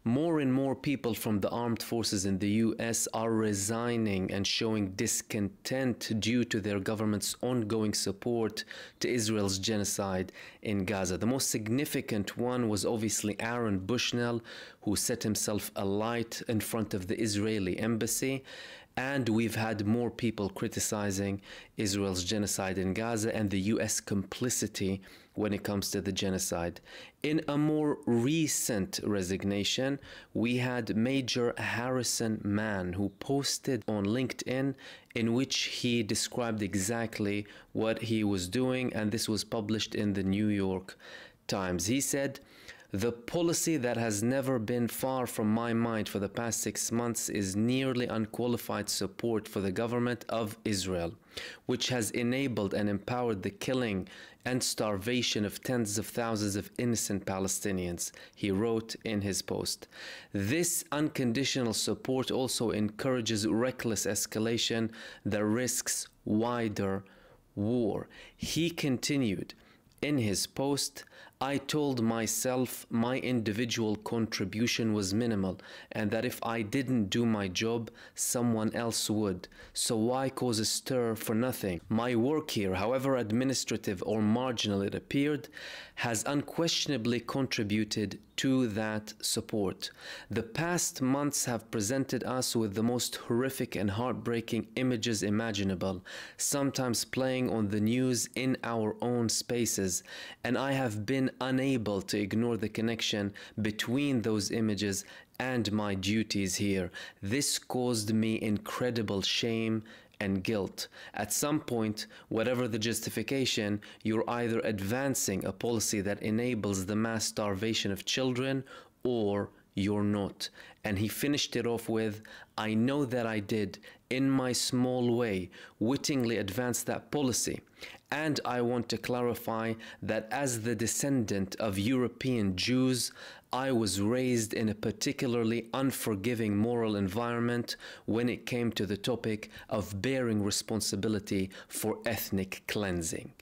More and more people from the armed forces in the US are resigning and showing discontent due to their government's ongoing support to Israel's genocide in Gaza. The most significant one was obviously Aaron Bushnell, who set himself alight in front of the Israeli embassy. And we've had more people criticizing Israel's genocide in Gaza and the US complicity when it comes to the genocide. In a more recent resignation, we had Major Harrison Mann, who posted on LinkedIn in which he described exactly what he was doing, and this was published in the New York Times. He said, "The policy that has never been far from my mind for the past 6 months is nearly unqualified support for the government of Israel, which has enabled and empowered the killing and starvation of tens of thousands of innocent Palestinians," he wrote in his post. "This unconditional support also encourages reckless escalation that risks wider war." He continued in his post, "I told myself my individual contribution was minimal and that if I didn't do my job, someone else would. So why cause a stir for nothing? My work here, however administrative or marginal it appeared, has unquestionably contributed to that support. The past months have presented us with the most horrific and heartbreaking images imaginable, sometimes playing on the news in our own spaces, and I have been unable to ignore the connection between those images and my duties here. This caused me incredible shame and guilt. At some point, whatever the justification, you're either advancing a policy that enables the mass starvation of children or you're not." And he finished it off with, "I know that I did, in my small way, wittingly advance that policy. And I want to clarify that as the descendant of European Jews, I was raised in a particularly unforgiving moral environment when it came to the topic of bearing responsibility for ethnic cleansing."